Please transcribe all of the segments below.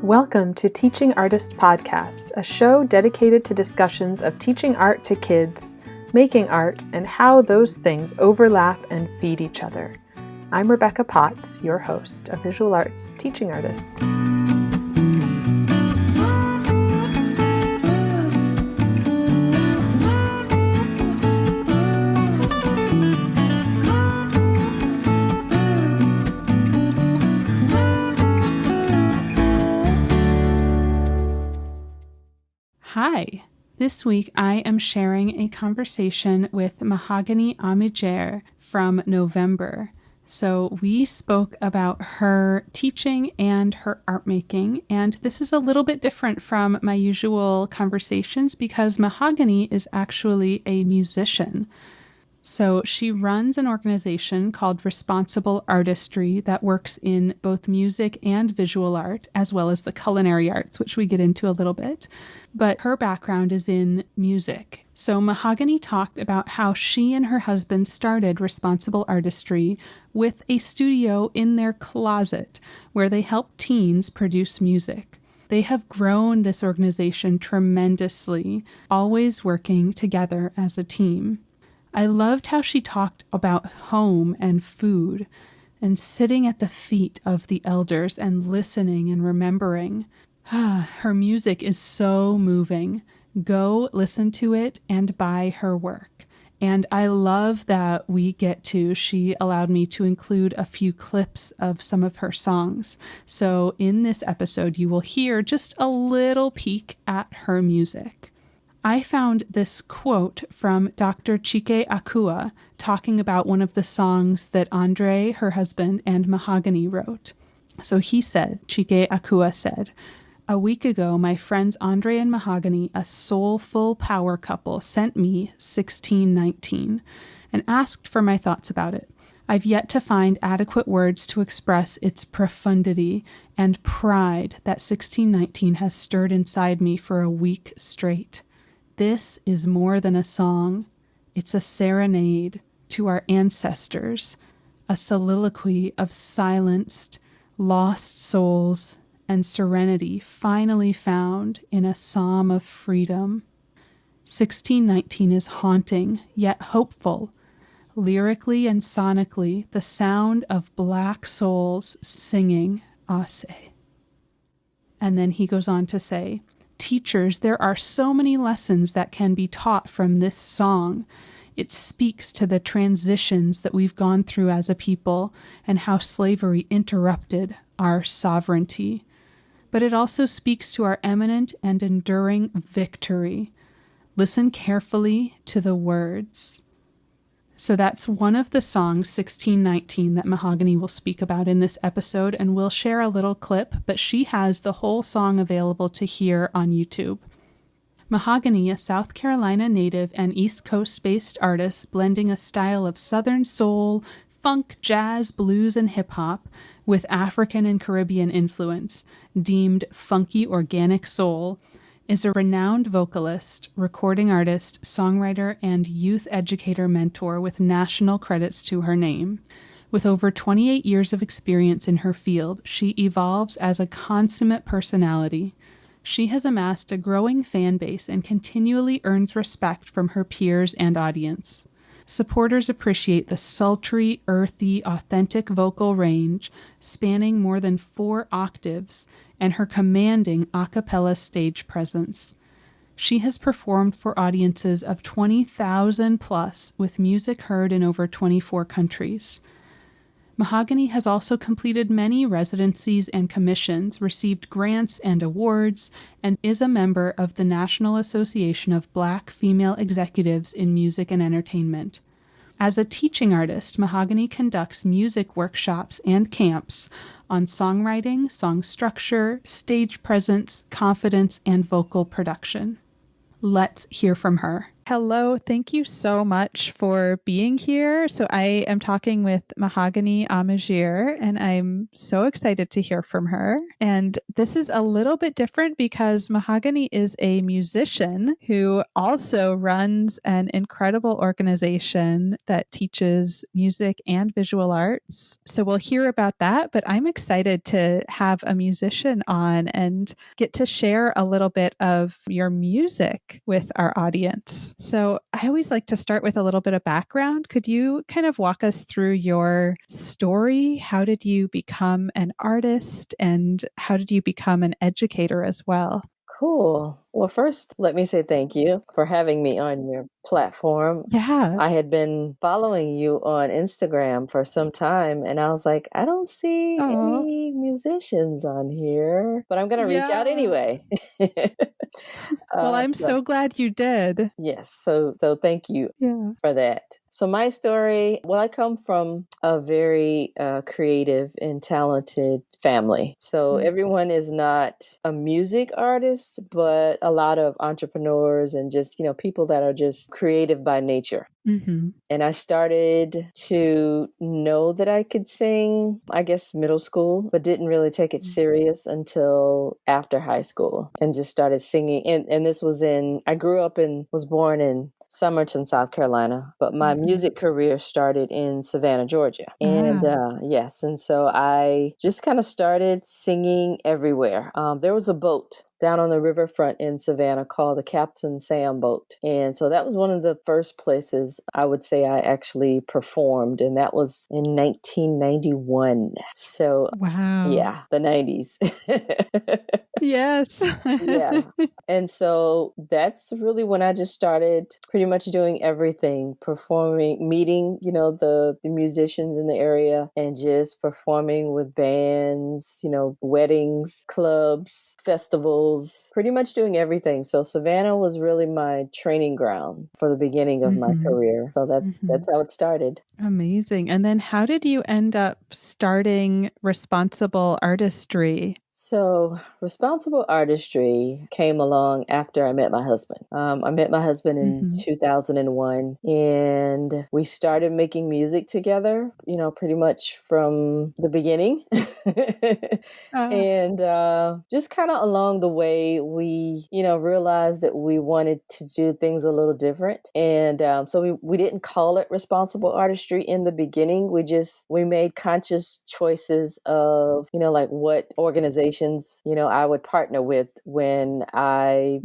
Welcome to Teaching Artist Podcast, a show dedicated to discussions of teaching art to kids, making art, and how those things overlap and feed each other. I'm Rebecca Potts, your host, a visual arts teaching artist. Hi, this week I am sharing a conversation with Mahoganëë Amigér from November. So we spoke about her teaching and her art making, and this is a little bit different from my usual conversations because Mahoganëë is actually a musician. So she runs an organization called Responsible Artistry that works in both music and visual art, as well as the culinary arts, which we get into a little bit. But her background is in music. So Mahoganëë talked about how she and her husband started Responsible Artistry with a studio in their closet where they help teens produce music. They have grown this organization tremendously, always working together as a team. I loved how she talked about home and food and sitting at the feet of the elders and listening and remembering. Her music is so moving. Go listen to it and buy her work. And I love that she allowed me to include a few clips of some of her songs. So in this episode, you will hear just a little peek at her music. I found this quote from Dr. Chike Akua talking about one of the songs that Andre, her husband, and Mahoganëë wrote. So Chike Akua said, "A week ago, my friends Andre and Mahoganëë, a soulful power couple, sent me 1619 and asked for my thoughts about it. I've yet to find adequate words to express its profundity and pride that 1619 has stirred inside me for a week straight. This is more than a song. It's a serenade to our ancestors, a soliloquy of silenced, lost souls and serenity finally found in a psalm of freedom. 1619 is haunting, yet hopeful. Lyrically and sonically, the sound of black souls singing Ase." And then he goes on to say, "Teachers, there are so many lessons that can be taught from this song. It speaks to the transitions that we've gone through as a people and how slavery interrupted our sovereignty. But it also speaks to our eminent and enduring victory. Listen carefully to the words." So that's one of the songs, 1619, that Mahoganëë will speak about in this episode, and we'll share a little clip, but she has the whole song available to hear on YouTube. Mahoganëë, a South Carolina native and East Coast-based artist blending a style of Southern soul, funk, jazz, blues, and hip-hop with African and Caribbean influence, deemed Funky Organik Soul, is a renowned vocalist, recording artist, songwriter, and youth educator-mentor with national credits to her name. With over 28 years of experience in her field, she evolves as a consummate personality. She has amassed a growing fan base and continually earns respect from her peers and audience. Supporters appreciate the sultry, earthy, authentic vocal range, spanning more than 4 octaves, and her commanding acapella stage presence. She has performed for audiences of 20,000 plus, with music heard in over 24 countries. Mahoganëë has also completed many residencies and commissions, received grants and awards, and is a member of the National Association of Black Female Executives in Music and Entertainment. As a teaching artist, Mahoganëë conducts music workshops and camps on songwriting, song structure, stage presence, confidence, and vocal production. Let's hear from her. Hello, thank you so much for being here. So I am talking with Mahoganëë Amigér, and I'm so excited to hear from her. And this is a little bit different because Mahoganëë is a musician who also runs an incredible organization that teaches music and visual arts. So we'll hear about that, but I'm excited to have a musician on and get to share a little bit of your music with our audience. So I always like to start with a little bit of background. Could you kind of walk us through your story? How did you become an artist, and how did you become an educator as well? Cool. Well, first, let me say thank you for having me on your platform. Yeah. I had been following you on Instagram for some time, and I was like, I don't see Aw. any musicians on here, but I'm going to reach out Yeah. anyway. Well, I'm so glad you did. Yes. So thank you for that. So my story, well, I come from a very creative and talented family. So everyone is not a music artist, but a lot of entrepreneurs and just, people that are just creative by nature. Mm-hmm. And I started to know that I could sing, I guess, middle school, but didn't really take it serious until after high school and just started singing. And this was I was born in Summerton, South Carolina, but my music career started in Savannah, Georgia. And yes, and so I just kind of started singing everywhere. There was a boat down on the riverfront in Savannah called the Captain Sam boat. And so that was one of the first places I would say I actually performed. And that was in 1991. So wow. Yeah, the 90s. Yes. Yeah. And so that's really when I just started pretty much doing everything, performing, meeting, the musicians in the area and just performing with bands, weddings, clubs, festivals, pretty much doing everything. So Savannah was really my training ground for the beginning of my career. So that's how it started. Amazing. And then how did you end up starting Responsible Artistry? So Responsible Artistry came along after I met my husband. I met my husband in 2001, and we started making music together, pretty much from the beginning. And just kind of along the way, we, realized that we wanted to do things a little different. And so we didn't call it Responsible Artistry in the beginning. We made conscious choices of, like what organizations, I would partner with when I,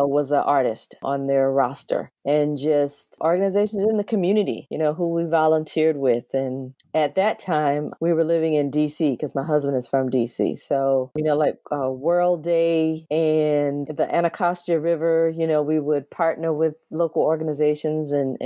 was an artist on their roster, and just organizations in the community, who we volunteered with. And at that time we were living in DC because my husband is from DC. So, like World Day and the Anacostia River, we would partner with local organizations and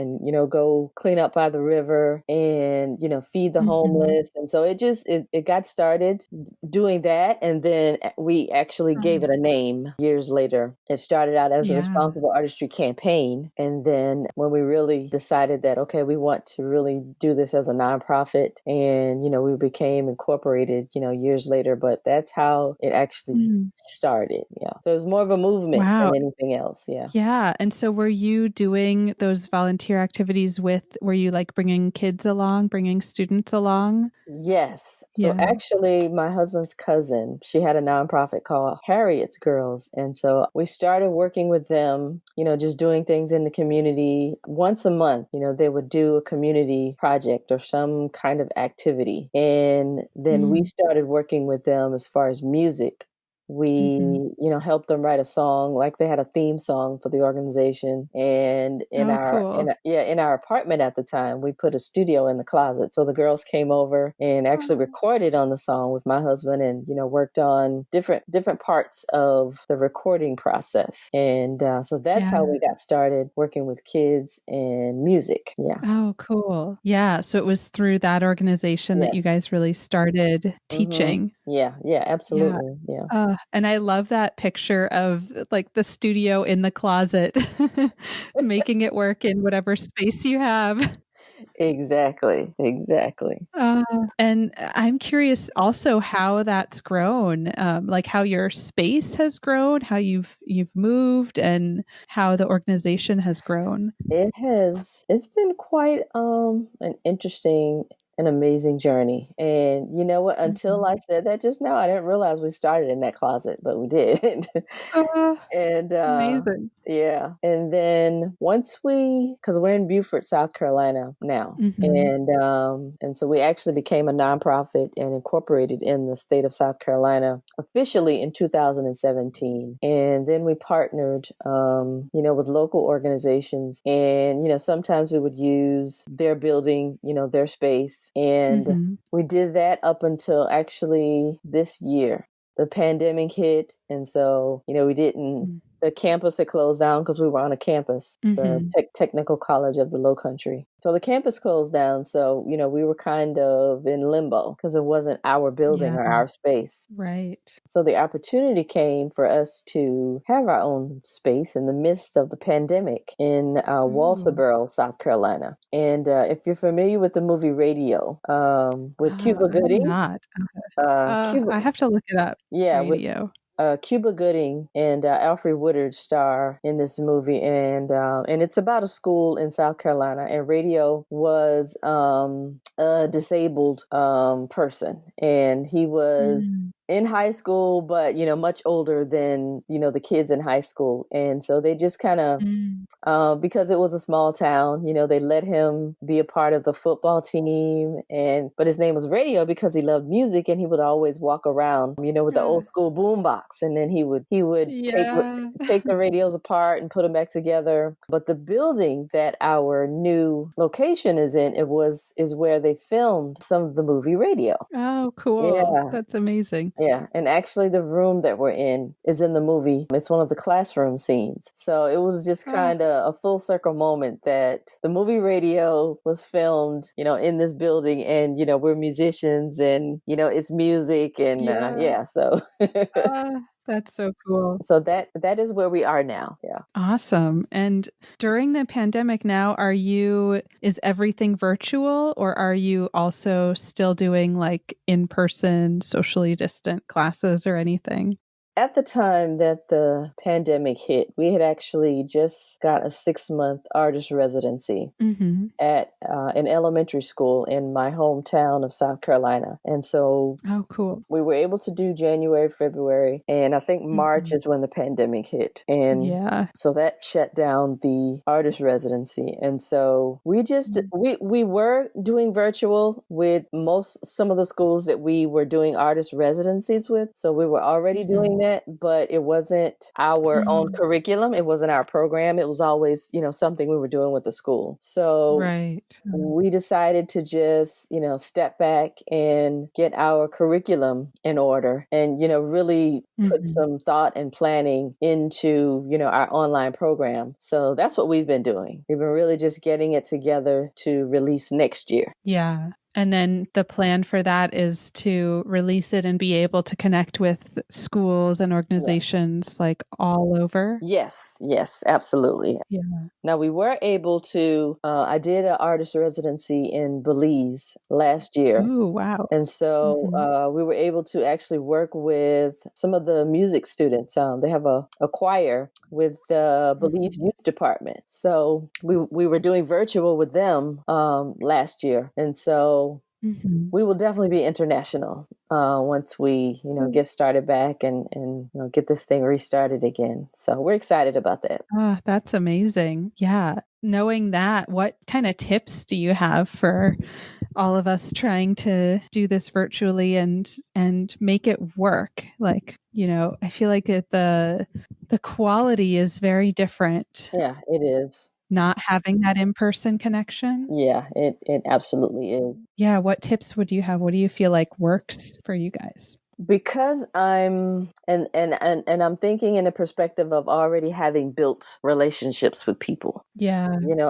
go clean up by the river and, feed the homeless. And so it got started doing that. And then we actually gave it a name years later. It started out as a Responsible Artistry campaign. And then when we really decided that, okay, we want to really do this as a nonprofit, and, we became incorporated, years later, but that's how it actually started. Yeah. So it was more of a movement than anything else. Yeah. Yeah. And so were you doing those volunteer activities were you like bringing kids along, bringing students along? Yes. So actually my husband's cousin, she had a nonprofit called Harriet's Girls. And so we started working with them, just doing things in the community. Once a month, they would do a community project or some kind of activity. And then we started working with them as far as music. We, helped them write a song, like they had a theme song for the organization. And in our apartment at the time, we put a studio in the closet. So the girls came over and actually recorded on the song with my husband and, worked on different parts of the recording process. And so that's how we got started working with kids and music. Yeah. Oh, cool. Yeah. So it was through that organization that you guys really started teaching. Yeah, absolutely. Yeah. And I love that picture of like the studio in the closet, making it work in whatever space you have. Exactly. Exactly. And I'm curious also how that's grown, like how your space has grown, how you've moved, and how the organization has grown. It's been quite an interesting and amazing journey. And you know what? Until Mhm. I said that just now, I didn't realize we started in that closet, but we did. Oh, And it's amazing. yeah. And then once because we're in Beaufort, South Carolina now. Hmm. And so we actually became a nonprofit and incorporated in the state of South Carolina officially in 2017. And then we partnered, with local organizations. And, sometimes we would use their building, their space. And Hmm. we did that up until actually this year. The pandemic hit, and so we didn't. The campus had closed down because we were on a campus, the Hmm. Technical College of the Low Country. So the campus closed down. So we were kind of in limbo because it wasn't our building Yeah, or our space. right. So the opportunity came for us to have our own space in the midst of the pandemic in Ooh. Walterboro, South Carolina. And if you're familiar with the movie Radio, with Cuba I'm Gooding, not. Cuba, I have to look it up. yeah, with Radio. Cuba Gooding and Alfred Woodard star in this movie, and it's about a school in South Carolina. And Radio was a disabled person, and he was Mm. in high school, but much older than the kids in high school, and so they just kind of. Mm. Because it was a small town, they let him be a part of the football team, but his name was Radio because he loved music, and he would always walk around, with the old school boombox, and then he would Yeah. take the radios apart and put them back together. But the building that our new location is in, is where they filmed some of the movie Radio. Oh, cool. Yeah. That's amazing. Yeah, and actually the room that we're in is in the movie. It's one of the classroom scenes. So it was just Oh, kind of a full circle moment that the movie Radio was filmed, in this building, and we're musicians, and it's music, and yeah. yeah, so That's so cool. so that is where we are now. Yeah. Awesome. And during the pandemic now, is everything virtual, or are you also still doing like in-person, socially distant classes or anything? At the time that the pandemic hit, we had actually just got a 6-month artist residency Mm-hmm. at an elementary school in my hometown of South Carolina. And so Oh, cool. we were able to do January, February, and I think March Mm-hmm. is when the pandemic hit. And Yeah. so that shut down the artist residency. And so we were doing virtual with some of the schools that we were doing artist residencies with. So we were already doing that, but it wasn't our own curriculum. It wasn't our program. It was always, something we were doing with the school. So Right. we decided to just, step back and get our curriculum in order, and, really put Mm-hmm. some thought and planning into, our online program. So that's what we've been doing. We've been really just getting it together to release next year. Yeah. And then the plan for that is to release it and be able to connect with schools and organizations like all over. Yes, absolutely. Yeah. Now, we were able to, I did an artist residency in Belize last year. Oh, wow. And so we were able to actually work with some of the music students. They have a choir with the Belize Youth Department. So we were doing virtual with them last year. And so we will definitely be international once we, get started back and get this thing restarted again. So we're excited about that. Oh, that's amazing. Yeah. Knowing that, what kind of tips do you have for all of us trying to do this virtually and make it work? Like, I feel like the quality is very different. Yeah, it is. Not having that in-person connection. Yeah, it absolutely is. Yeah. What tips would you have? What do you feel like works for you guys? Because I'm and I'm thinking in a perspective of already having built relationships with people. Yeah.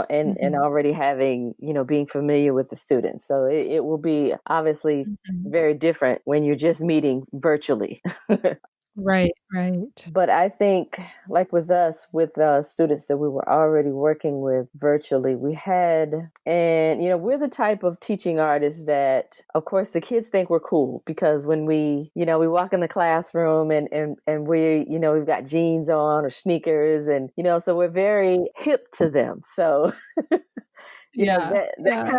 And already having, being familiar with the students. So it will be obviously very different when you're just meeting virtually. Right, right. But I think, like with us, with students that we were already working with virtually, we had, and we're the type of teaching artists that, of course, the kids think we're cool because when we walk in the classroom and we've got jeans on or sneakers, and so we're very hip to them. So Yeah, yeah.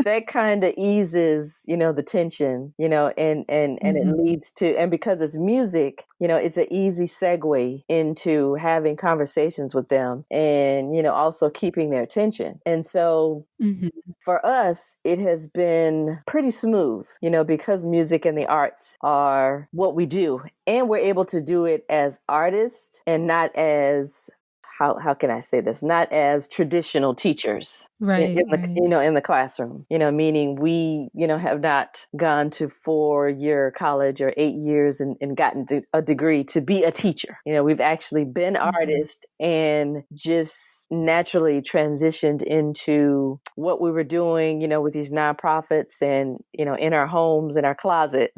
that kind of eases the tension, and it Mhm, leads to, and because it's music, it's an easy segue into having conversations with them, and also keeping their attention. And so mhm, for us, it has been pretty smooth, because music and the arts are what we do, and we're able to do it as artists and not as, how can I say this? Not as traditional teachers right, right. in the classroom. Meaning we have not gone to 4-year college or 8 years and gotten a degree to be a teacher. We've actually been Mhm, artists and just naturally transitioned into what we were doing, with these nonprofits and in our homes, in our closet,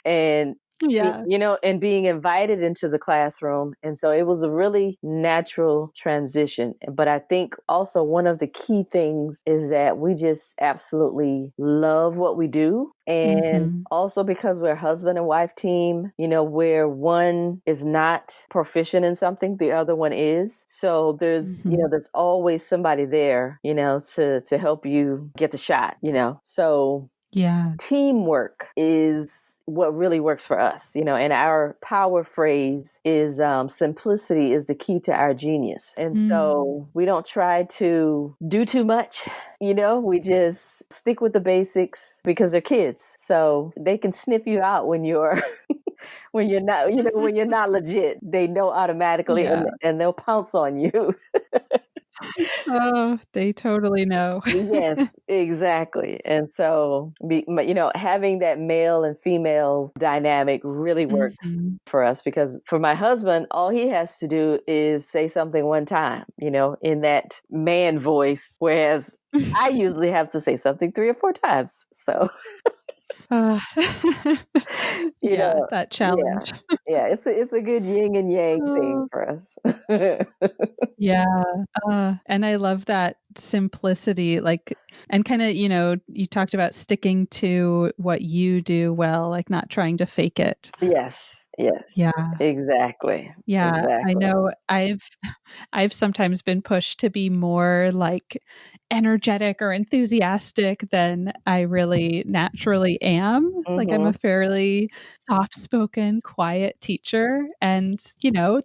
and yeah, and being invited into the classroom. And so it was a really natural transition. But I think also one of the key things is that we just absolutely love what we do. And mhm, also because we're a husband and wife team, where one is not proficient in something, the other one is. So mhm. there's always somebody there, to help you get the shot, So Yeah, teamwork is what really works for us, and our power phrase is simplicity is the key to our genius. And mm, so we don't try to do too much, we just stick with the basics because they're kids. So they can sniff you out when you're when you're not legit. They know automatically, yeah. and they'll pounce on you. Oh, they totally know. Yes, exactly. And so, having that male and female dynamic really works Mhm. for us, because for my husband, all he has to do is say something one time, in that man voice, whereas I usually have to say something 3 or 4 times. So, Uh, you yeah, know, that yeah, challenge. yeah, it's a good yin and yang thing Oh, for us. yeah, and I love that simplicity, like, and kinda, you talked about sticking to what you do well, like, not trying to fake it. Yes, yes, Yeah, exactly, yeah, I exactly. know I've sometimes been pushed to be more, like, energetic or enthusiastic than I really naturally am. Like, I'm a Hmm. fairly soft-spoken, quiet teacher, and,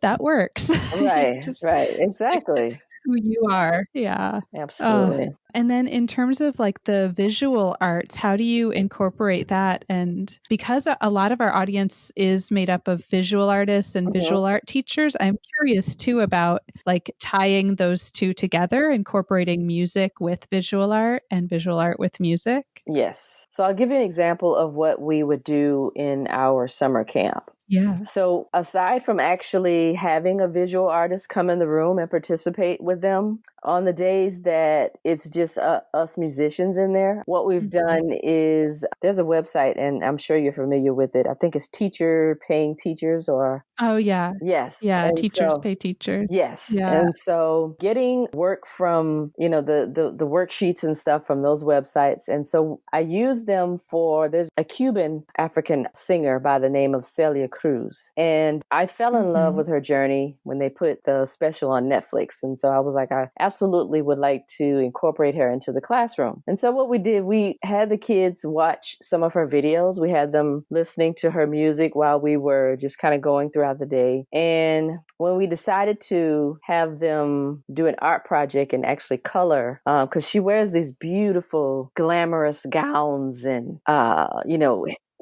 that works. You Right, just right, stick to exactly. who you are. Yeah. Uh, Absolutely. and then in terms of, like, the visual arts, how do you incorporate that? And because a lot of our audience is made up of visual artists and Mhm. visual art teachers, I'm curious too about, like, tying those 2 together, incorporating music with visual art and visual art with music. Yes. So I'll give you an example of what we would do in our summer camp. Yeah. So, aside from actually having a visual artist come in the room and participate with them, on the days that it's just us musicians in there, what we've Mhm. done is there's a website, and I'm sure you're familiar with it. I think it's Teacher Paying Teachers, or Oh, yeah. yes. Yeah, And teachers so pay teachers. yes. Yeah. And so getting work from, the worksheets and stuff from those websites. And so I use them for, there's a Cuban African singer by the name of Celia Cruz. And I fell in love Mhm. with her journey when they put the special on Netflix. And so I was like, I absolutely would like to incorporate her into the classroom. And so what we did, we had the kids watch some of her videos. We had them listening to her music while we were just kind of going throughout the day. And when we decided to have them do an art project and actually color, because she wears these beautiful, glamorous gowns and,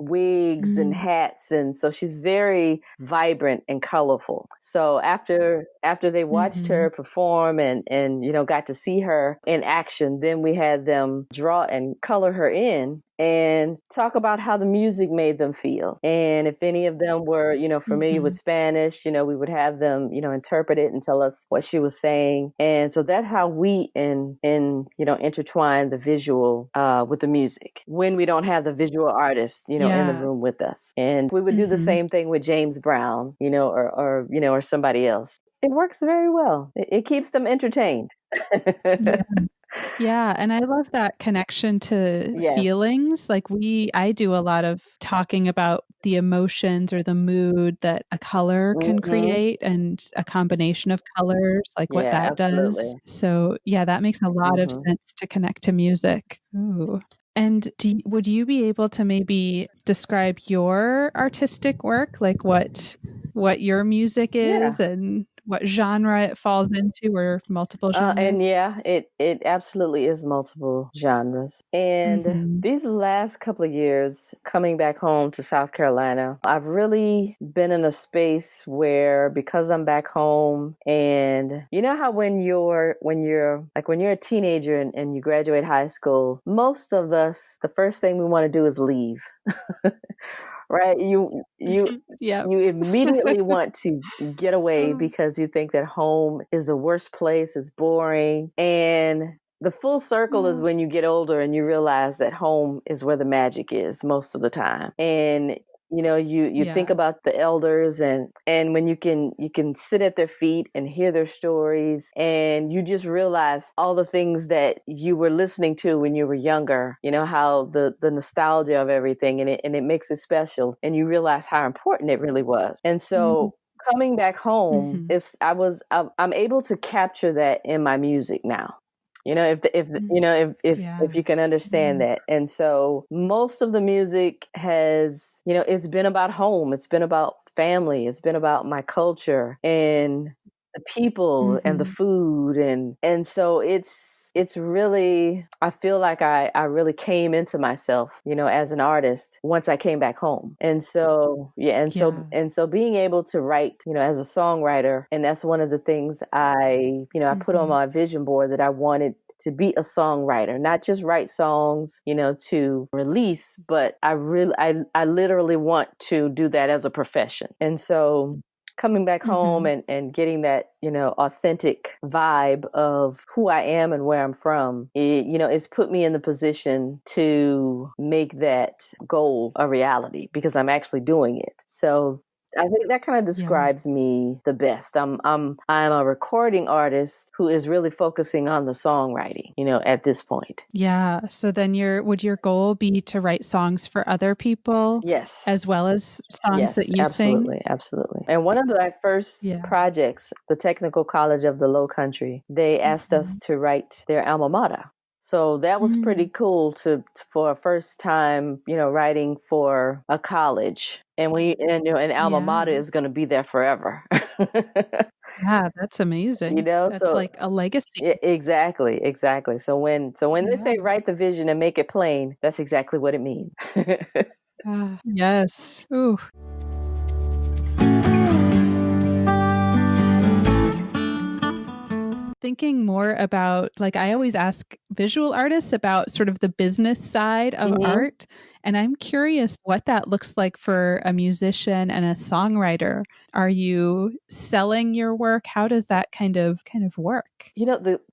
wigs and Mm. hats, and so she's very vibrant and colorful. So after they watched her Mhm. perform and got to see her in action, then we had them draw and color her in and talk about how the music made them feel. And if any of them were, familiar with Mhm. Spanish, we would have them, interpret it and tell us what she was saying. And so that's how we intertwine the visual with the music when we don't have the visual artist, in the room with us. And we would do the same thing with James Brown, or somebody else. It works very well. It keeps them entertained. Yeah. Yeah, and I love that connection to feelings. Like I do a lot of talking about the emotions or the mood that a color can create and a combination of colors, like what that does. So yeah, that makes a lot of sense to connect to music. Ooh. And would you be able to maybe describe your artistic work, like what your music is and what genre it falls into, or multiple genres? And it absolutely is multiple genres. And these last couple of years, coming back home to South Carolina, I've really been in a space where, because I'm back home, and you know how when you're a teenager and you graduate high school, most of us, the first thing we want to do is leave. Right? You immediately want to get away because you think that home is the worst place, is boring. And the full circle is when you get older and you realize that home is where the magic is most of the time. And you think about the elders and when you can sit at their feet and hear their stories, and you just realize all the things that you were listening to when you were younger, how the nostalgia of everything, and it makes it special, and you realize how important it really was. And so coming back home, I'm able to capture that in my music now. If you can understand that. And so most of the music has, it's been about home. It's been about family. It's been about my culture and the people and the food. And so it's really, I feel like I really came into myself, as an artist once I came back home. And so, so being able to write, as a songwriter, and that's one of the things I put on my vision board, that I wanted to be a songwriter, not just write songs, to release, but I literally want to do that as a profession. And so coming back home and getting that, authentic vibe of who I am and where I'm from, it's put me in the position to make that goal a reality, because I'm actually doing it. So I think that kind of describes me the best. I'm a recording artist who is really focusing on the songwriting, at this point. Yeah. So then would your goal be to write songs for other people? Yes. As well as songs that you sing? Absolutely. And one of my first projects, the Technical College of the Low Country, they asked us to write their alma mater. So that was pretty cool for a first time, writing for a college. And an alma mater is going to be there forever. Yeah, that's amazing. That's like a legacy. Exactly. So when they say write the vision and make it plain, that's exactly what it means. Yes. Ooh. Thinking more about, like, I always ask visual artists about sort of the business side of art. And I'm curious what that looks like for a musician and a songwriter. Are you selling your work? How does that kind of work?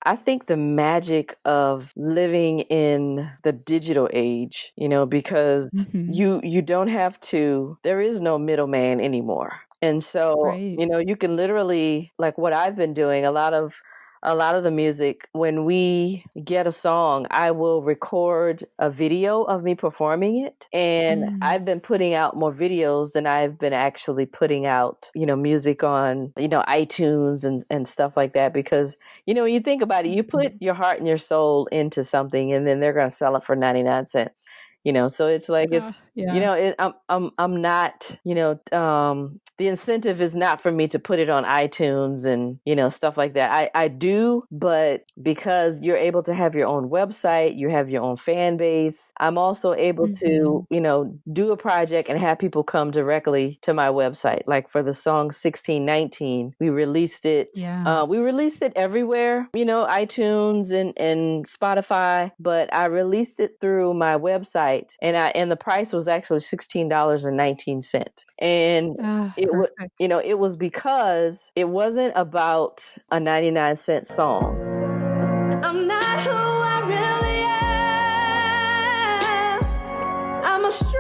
I think the magic of living in the digital age, because you don't have to, there is no middleman anymore. And so, you can literally, like what I've been doing, a lot of the music, when we get a song, I will record a video of me performing it. And I've been putting out more videos than I've been actually putting out, music on, iTunes and stuff like that. Because, when you think about it, you put your heart and your soul into something, and then they're going to sell it for 99 cents. So it's like, I'm not, the incentive is not for me to put it on iTunes and, stuff like that. I do, but because you're able to have your own website, you have your own fan base, I'm also able to, do a project and have people come directly to my website. Like for the song 1619, we released it. We released it everywhere, iTunes and Spotify, but I released it through my website. And the price was actually $16.19. And it was because it wasn't about a 99-cent song. I'm not who I really am. I'm a stranger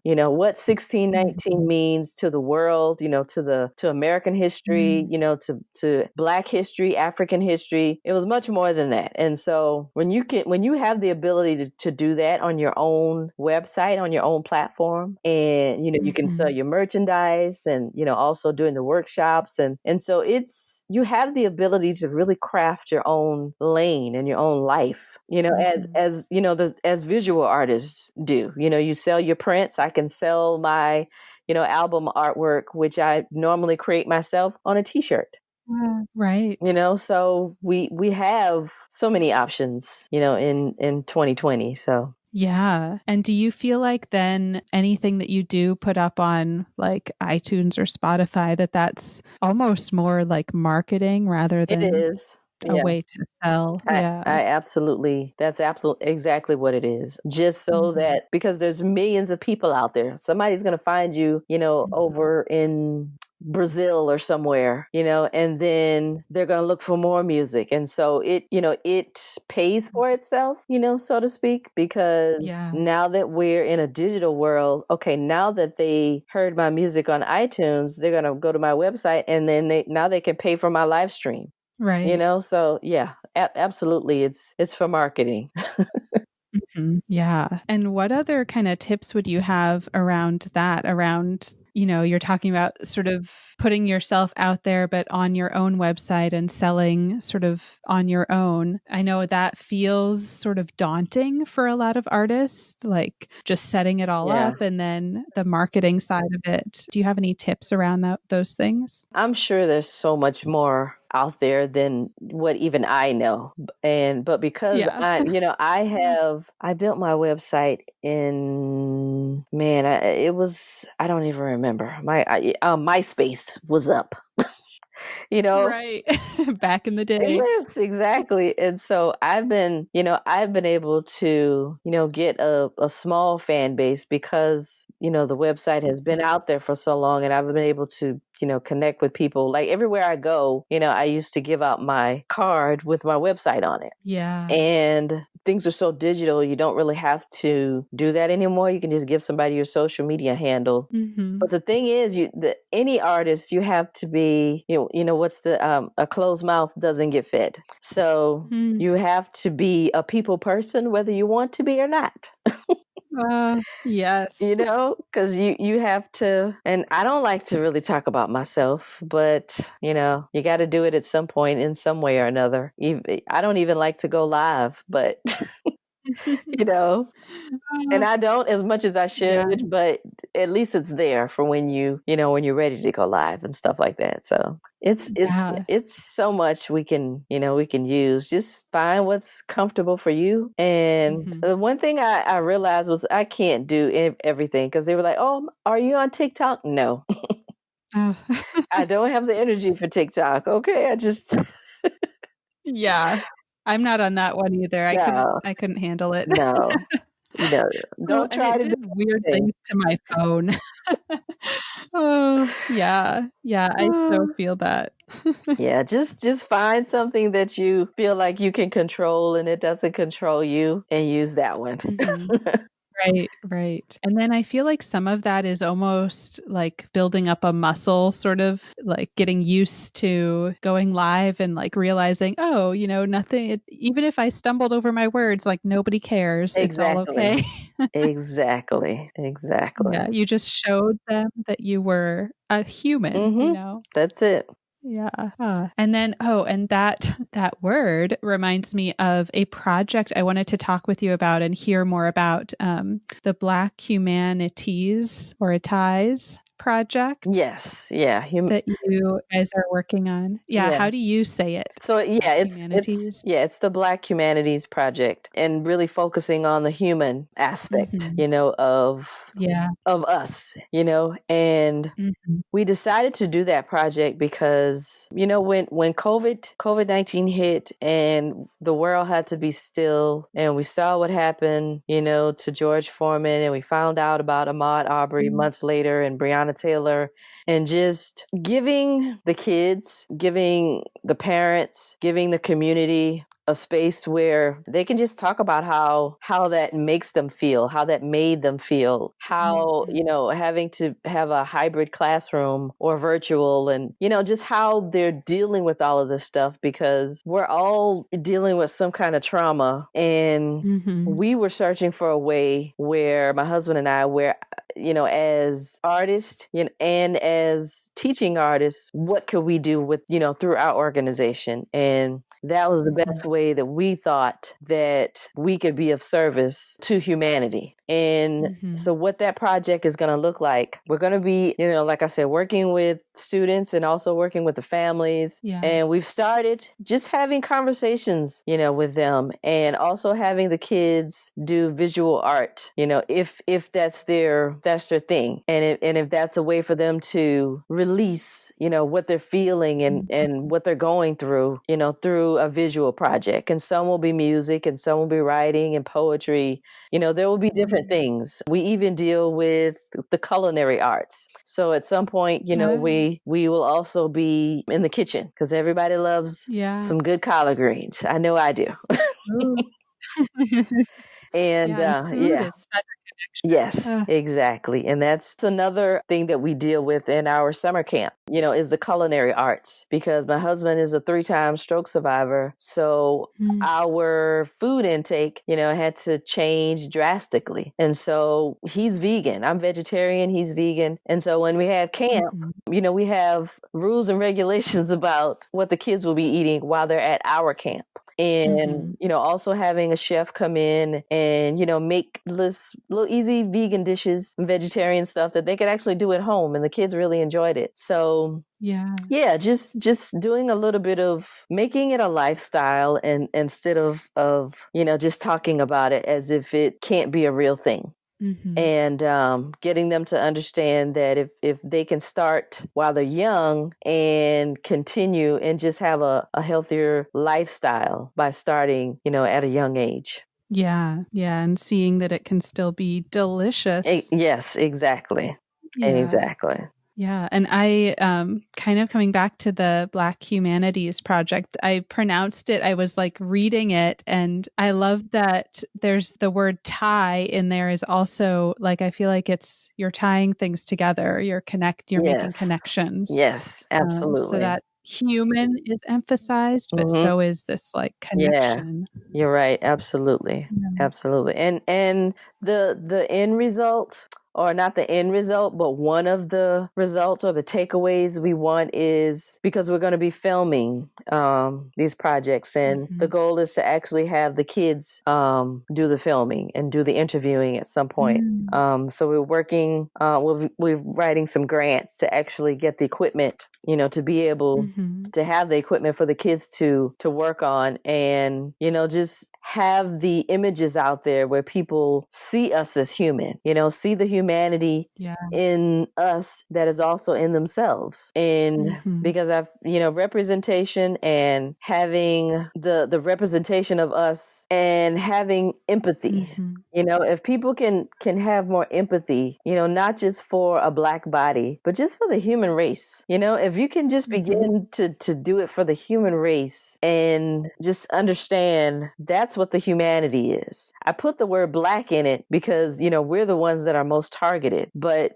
what 1619 means to the world, to American history, to Black history, African history. It was much more than that. And so when you have the ability to do that on your own website, on your own platform, and you can sell your merchandise, and also doing the workshops, and so you have the ability to really craft your own lane and your own life, as visual artists do. You sell your prints. I can sell my album artwork, which I normally create myself, on a t-shirt. Right. So we have so many options, in 2020. So yeah. And do you feel like then anything that you do put up on like iTunes or Spotify, that's almost more like marketing rather than it is a way to sell? I absolutely, that's absolutely exactly what it is. Just so that, because there's millions of people out there, somebody's going to find you, over in Brazil or somewhere, and then they're going to look for more music. And so it pays for itself, so to speak, because now that we're in a digital world, okay, now that they heard my music on iTunes, they're going to go to my website, and then they can pay for my live stream. Right. So yeah, absolutely. It's for marketing. Yeah. And what other kind of tips would you have around that? Around, you're talking about sort of putting yourself out there, but on your own website and selling sort of on your own. I know that feels sort of daunting for a lot of artists, like just setting it all up and then the marketing side of it. Do you have any tips around those things? I'm sure there's so much more out there than what even I know. But because I built my website in, I don't even remember. My MySpace was up. Right. Back in the day. Yes, exactly. And so I've been able to, get a small fan base because, the website has been out there for so long, and I've been able to, connect with people. Like everywhere I go, I used to give out my card with my website on it. Yeah. And things are so digital, you don't really have to do that anymore. You can just give somebody your social media handle. But the thing is, any artist, you have to be, what's a closed mouth doesn't get fed. So you have to be a people person, whether you want to be or not. Yes. Because you have to, and I don't like to really talk about myself, but, you got to do it at some point in some way or another. I don't even like to go live, but, and I don't as much as I should, but at least it's there for when when you're ready to go live and stuff like that. So it's so much we can use. Just find what's comfortable for you. And the one thing I realized was I can't do everything, because they were like, "Oh, are you on TikTok?" No. I don't have the energy for TikTok. Okay, I just I'm not on that one either. I couldn't handle it. No. Don't try to do weird things to my phone. Oh, yeah. I so feel that. Yeah, just find something that you feel like you can control and it doesn't control you, and use that one. Right. And then I feel like some of that is almost like building up a muscle, sort of like getting used to going live and like realizing, oh, nothing, even if I stumbled over my words, like nobody cares. Exactly. It's all okay. Exactly. Yeah, you just showed them that you were a human, That's it. Yeah. And then, and that word reminds me of a project I wanted to talk with you about and hear more about, the Black Humanities or Ties project. Yes. Yeah. That you guys are working on. Yeah. How do you say it? So it's the Black Humanities Project, and really focusing on the human aspect, of us, and we decided to do that project because, when COVID-19 hit and the world had to be still, and we saw what happened, to George Foreman, and we found out about Ahmaud Arbery months later, and Breonna Taylor, and just giving the kids, giving the parents, giving the community a space where they can just talk about how that makes them feel, how that made them feel, how, having to have a hybrid classroom or virtual, and, just how they're dealing with all of this stuff, because we're all dealing with some kind of trauma. And we were searching for a way where my husband and I, where, as artists, and as teaching artists, what could we do with, through our organization? And that was the best way that we thought that we could be of service to humanity. And so what that project is going to look like, we're going to be, like I said, working with students and also working with the families. Yeah. And we've started just having conversations, with them, and also having the kids do visual art, if that's their thing. And if that's a way for them to release, what they're feeling and what they're going through, through a visual project. And some will be music, and some will be writing and poetry. There will be different things. We even deal with the culinary arts. So at some point, we will also be in the kitchen, because everybody loves some good collard greens. I know I do. And food is such a connection. Yes, exactly. And that's another thing that we deal with in our summer camp, is the culinary arts, because my husband is a 3-time stroke survivor. So our food intake, had to change drastically. And so he's vegan. I'm vegetarian. He's vegan. And so when we have camp, we have rules and regulations about what the kids will be eating while they're at our camp. And, also having a chef come in and, make little easy vegan dishes and vegetarian stuff that they could actually do at home. And the kids really enjoyed it. So yeah, just doing a little bit of making it a lifestyle, and instead of, just talking about it as if it can't be a real thing. And getting them to understand that if they can start while they're young and continue and just have a healthier lifestyle by starting, at a young age. Yeah. And seeing that it can still be delicious. Yes, exactly. Yeah. Exactly. Yeah. And I, kind of coming back to the Black Humanities Project, I pronounced it, I was like reading it, and I love that there's the word tie in there is also like, I feel like you're tying things together, you're making connections. Yes, absolutely. So that human is emphasized, but so is this like connection. Yeah, you're right. Absolutely. Absolutely. And the end result, or not the end result, but one of the results or the takeaways we want is, because we're going to be filming these projects, and the goal is to actually have the kids do the filming and do the interviewing at some point. So we're working, we're writing some grants to actually get the equipment, to be able to have the equipment for the kids to work on, and, just have the images out there where people see us as human, see the humanity in us that is also in themselves. And because I've, representation, and having the representation of us, and having empathy, if people can have more empathy, not just for a Black body, but just for the human race, if you can just begin to do it for the human race, and just understand that's what the humanity is. I put the word Black in it because, we're the ones that are most targeted, but,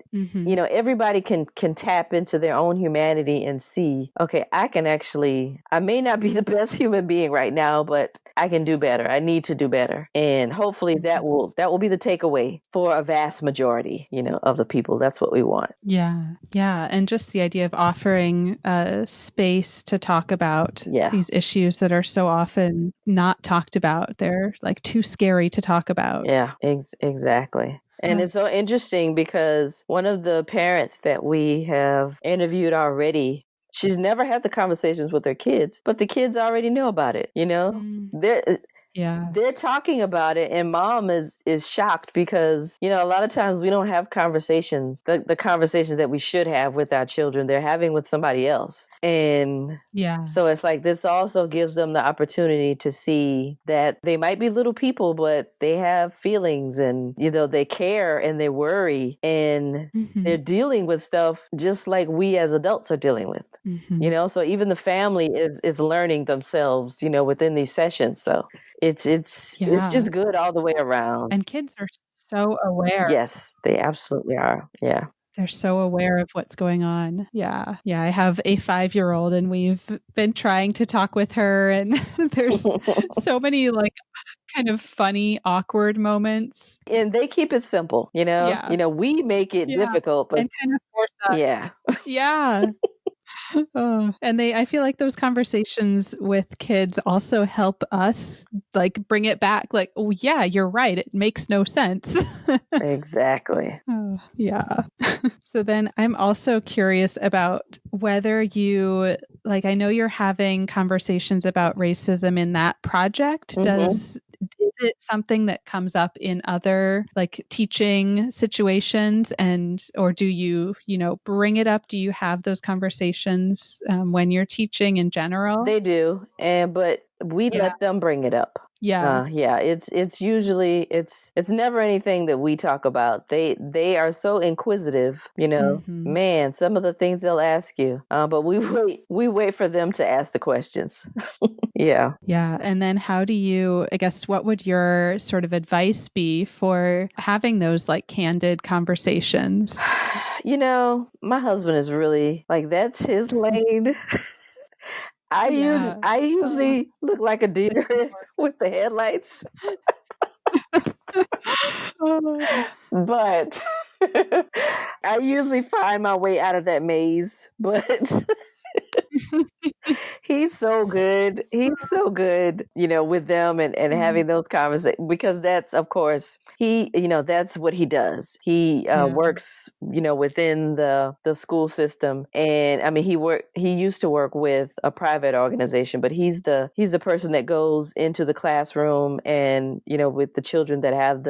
everybody can tap into their own humanity and see, okay, I may not be the best human being right now, but I can do better. I need to do better. And hopefully that will be the takeaway for a vast majority, of the people. That's what we want. Yeah. And just the idea of offering a space to talk about these issues that are so often not talked about. They're like too scary to talk about. Yeah, exactly. And it's so interesting because one of the parents that we have interviewed already, she's never had the conversations with her kids, but the kids already know about it, Yeah. they're talking about it, and mom is shocked because, a lot of times we don't have conversations, the conversations that we should have with our children, they're having with somebody else. And Yeah. so it's like this also gives them the opportunity to see that they might be little people, but they have feelings, and, they care and they worry, and they're dealing with stuff just like we as adults are dealing with. So even the family is learning themselves, within these sessions. So it's just good all the way around. And kids are so aware. Yes, they absolutely are. Yeah. They're so aware of what's going on. Yeah. Yeah. I have a 5-year-old, and we've been trying to talk with her, and there's so many kind of funny, awkward moments. And they keep it simple, Yeah. We make it difficult, but and kind of force us. yeah. Yeah. And I feel like those conversations with kids also help us bring it back. Oh yeah, you're right. It makes no sense. Exactly. Yeah. So then I'm also curious about whether you, I know you're having conversations about racism in that project. Is it something that comes up in other teaching situations, or do you, bring it up? Do you have those conversations when you're teaching in general? They do. But we let them bring it up. Yeah. It's usually it's never anything that we talk about. They are so inquisitive, man, some of the things they'll ask you. But we wait for them to ask the questions. Yeah. Yeah. And then what would your sort of advice be for having those candid conversations? My husband is really that's his lane. I usually look like a deer with the headlights. But I usually find my way out of that maze. But he's so good. He's so good, with them and having those conversations, because that's, of course, that's what he does. He works, within the school system. And I mean, he used to work with a private organization, but he's the person that goes into the classroom and, with the children that have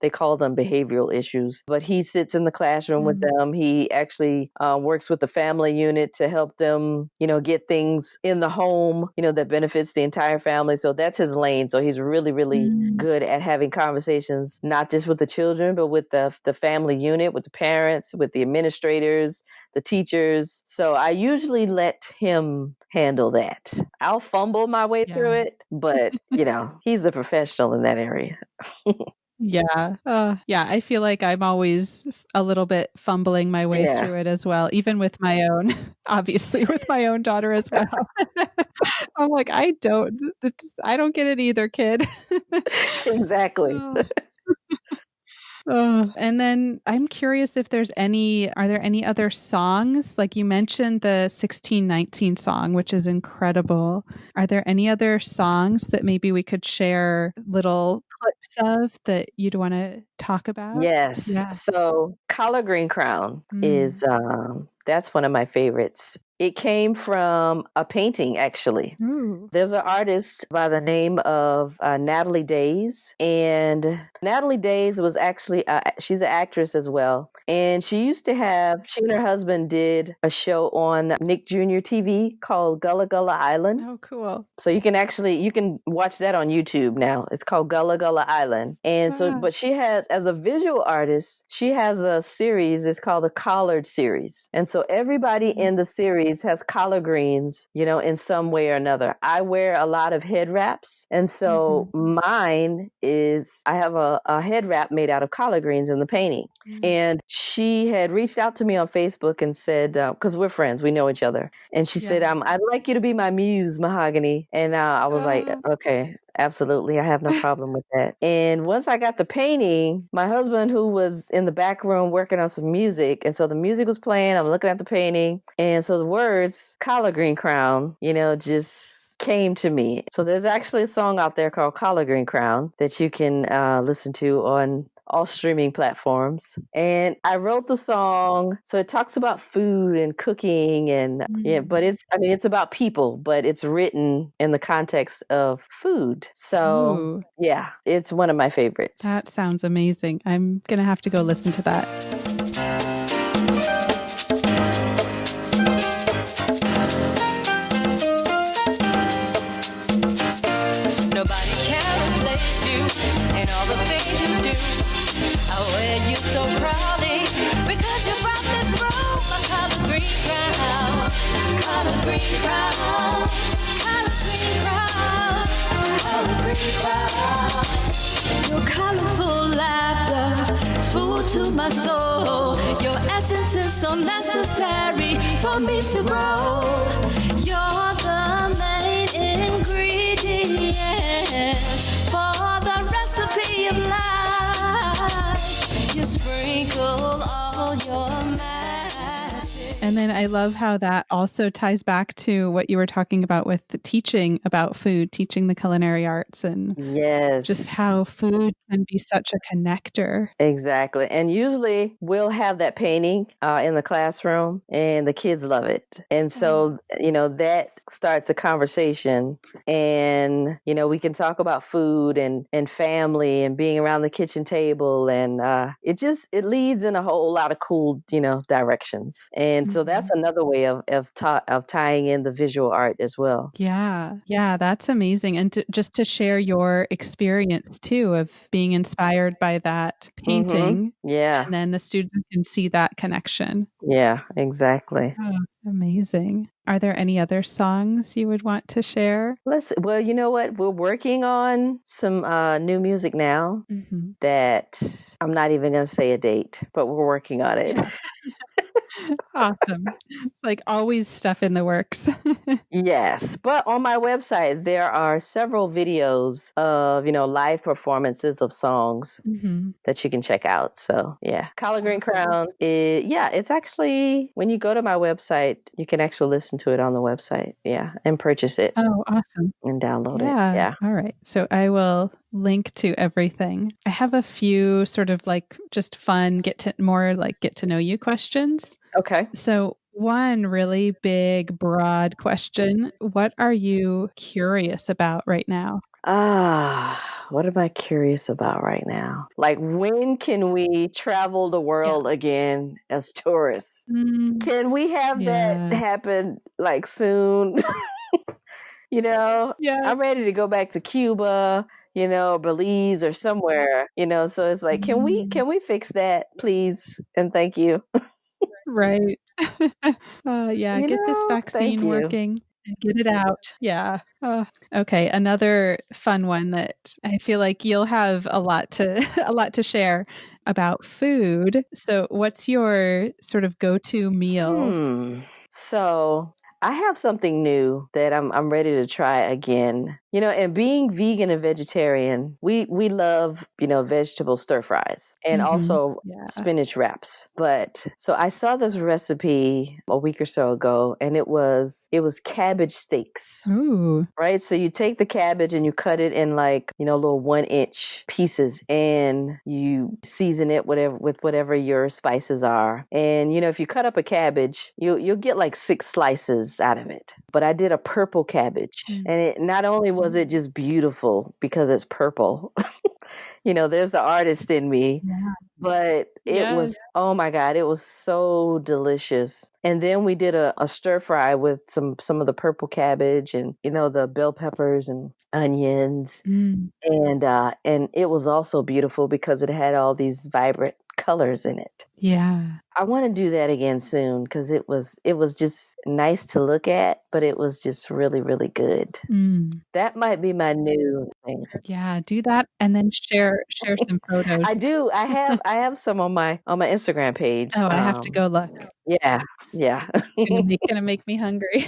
they call them behavioral issues, but he sits in the classroom with them. He actually works with the family unit to help them, get things in the home, that benefits the entire family. So that's his lane. So he's really, really good at having conversations, not just with the children, but with the family unit, with the parents, with the administrators, the teachers. So I usually let him handle that. I'll fumble my way through it, but he's a professional in that area. Yeah. I feel like I'm always a little bit fumbling my way through it as well, even with my own, obviously with my own daughter as well. I'm like, I don't get it either, kid. Exactly. And then I'm curious if are there any other songs? Like you mentioned the 1619 song, which is incredible. Are there any other songs that maybe we could share little clips of that you'd want to talk about? Yes. Yeah. So Collard Green Crown is, that's one of my favorites. It came from a painting, actually. There's an artist by the name of Natalie Days. And Natalie Days was actually, she's an actress as well. And she and her husband did a show on Nick Jr. TV called Gullah Gullah Island. Oh, cool. So you can watch that on YouTube now. It's called Gullah Gullah Island. And but she has, as a visual artist, she has a series. It's called the Collard series. And so everybody in the series has collard greens, in some way or another. I wear a lot of head wraps. And so mine is, I have a head wrap made out of collard greens in the painting. And she had reached out to me on Facebook and said, because we're friends, we know each other. And she said, I'd like you to be my muse, Mahoganëë. And I was like, okay, absolutely. I have no problem with that. And once I got the painting, my husband, who was in the back room working on some music, and so the music was playing, I'm looking at the painting. And so the words, Collard Green Crown, just came to me. So there's actually a song out there called Collard Green Crown that you can listen to on all streaming platforms. And I wrote the song. So it talks about food and cooking and yeah, but it's about people, but it's written in the context of food. So Ooh, yeah, it's one of my favorites. that sounds amazing. I'm going to have to go listen to that. Nobody can replace you and all the things you do. I wear you so proudly because you brought me through my collard green crown, collard green crown, collard green crown, collard green crown. Your colorful laughter is food to my soul. Your essence is so necessary for me to grow. You're the main ingredient for the recipe of life. You sprinkle all your magic. And then I love how that also ties back to what you were talking about with the teaching about food, teaching the culinary arts, and Yes. just how food can be such a connector. Exactly. And usually we'll have that painting in the classroom and the kids love it. And so, that starts a conversation and, we can talk about food and family and being around the kitchen table. And it leads in a whole lot of cool, directions. And so that's another way of tying in the visual art as well. Yeah. Yeah. That's amazing. And just to share your experience too of being inspired by that painting. Yeah. And then the students can see that connection. Yeah, exactly. Oh, amazing. Are there any other songs you would want to share? Well, you know what? We're working on some new music now that I'm not even going to say a date, but we're working on it. Awesome. It's like always stuff in the works. Yes. But on my website, there are several videos of, live performances of songs that you can check out. So, yeah. Collard Green Crown, it's actually, when you go to my website, you can actually listen to it on the website. Yeah. And purchase it. Oh, awesome. And download it. Yeah. All right. So I will link to everything. I have a few sort of like just fun, get to know you questions. Okay. So one really big, broad question. What are you curious about right now? What am I curious about right now? Like, when can we travel the world again as tourists? Can we have that happen like soon? I'm ready to go back to Cuba, Belize or somewhere, so it's like, can we fix that, please? And thank you. Right. Get this vaccine working and get it out. Yeah. Okay. Another fun one that I feel like you'll have a lot to share about food. So what's your sort of go-to meal? So I have something new that I'm ready to try again. And being vegan and vegetarian, we love, vegetable stir fries and also spinach wraps. But so I saw this recipe a week or so ago, and it was cabbage steaks. Ooh. Right? So you take the cabbage and you cut it in like, little 1-inch pieces, and you season it with whatever your spices are. And, if you cut up a cabbage, you'll get like 6 slices out of it. But I did a purple cabbage, and it not only was it just beautiful because it's purple, there's the artist in me, but it was, oh my God, it was so delicious. And then we did a stir fry with some of the purple cabbage and, the bell peppers and onions. And it was also beautiful because it had all these vibrant colors in it. Yeah. I want to do that again soon because it was just nice to look at, but it was just really, really good. That might be my new thing. Yeah, do that and then share some photos. I do. I have some on my Instagram page. Oh, I have to go look. Yeah. Gonna make me hungry.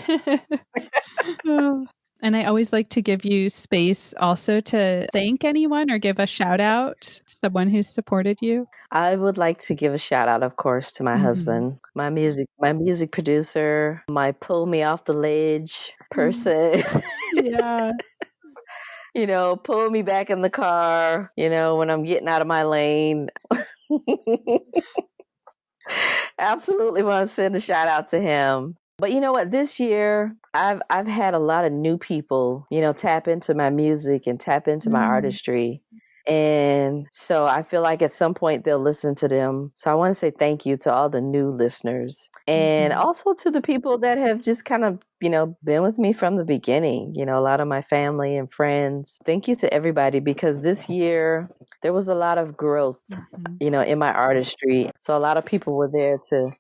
And I always like to give you space also to thank anyone or give a shout out to someone who's supported you. I would like to give a shout out, of course, to my husband, my music producer, my pull me off the ledge person. Yeah. pull me back in the car, when I'm getting out of my lane. Absolutely want to send a shout out to him. But you know what? This year, I've had a lot of new people, tap into my music and tap into my artistry. And so I feel like at some point they'll listen to them. So I want to say thank you to all the new listeners and also to the people that have just kind of, been with me from the beginning, a lot of my family and friends. Thank you to everybody because this year there was a lot of growth, in my artistry. So a lot of people were there to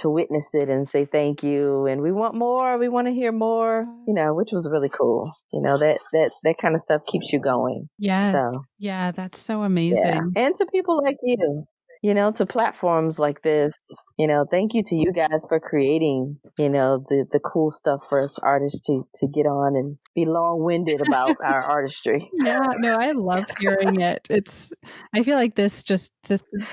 witness it and say thank you. And we want more. We want to hear more, which was really cool. That kind of stuff keeps you going. Yes. So, yeah, that's so amazing. yeah. And to people like you, to platforms like this, thank you to you guys for creating, the cool stuff for us artists to get on and be long-winded about our artistry. Yeah, no, I love hearing it. I feel like this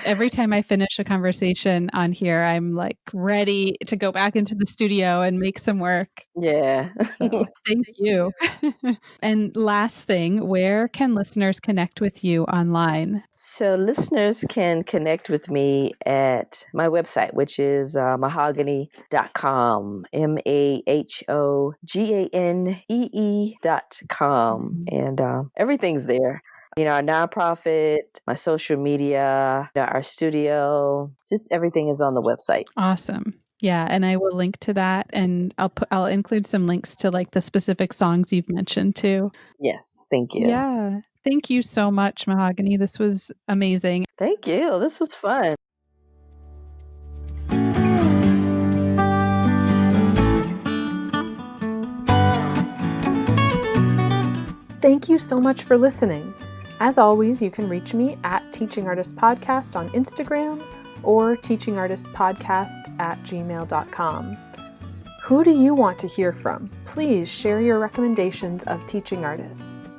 every time I finish a conversation on here, I'm like ready to go back into the studio and make some work. Yeah. So thank you. And last thing, where can listeners connect with you online? So listeners can connect with me at my website, which is mahoganëë.com, mahoganee.com. And everything's there. Our nonprofit, my social media, our studio, just everything is on the website. Awesome. Yeah, and I will link to that, and I'll include some links to like the specific songs you've mentioned too. Yes, thank you. Yeah, thank you so much, Mahoganëë. This was amazing. Thank you. This was fun. Thank you so much for listening. As always, you can reach me at Teaching Artist Podcast on Instagram or teachingartistpodcast@gmail.com. Who do you want to hear from? Please share your recommendations of teaching artists.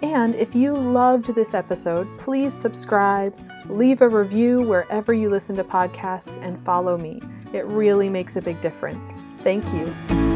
And if you loved this episode, please subscribe, leave a review wherever you listen to podcasts, and follow me. It really makes a big difference. Thank you.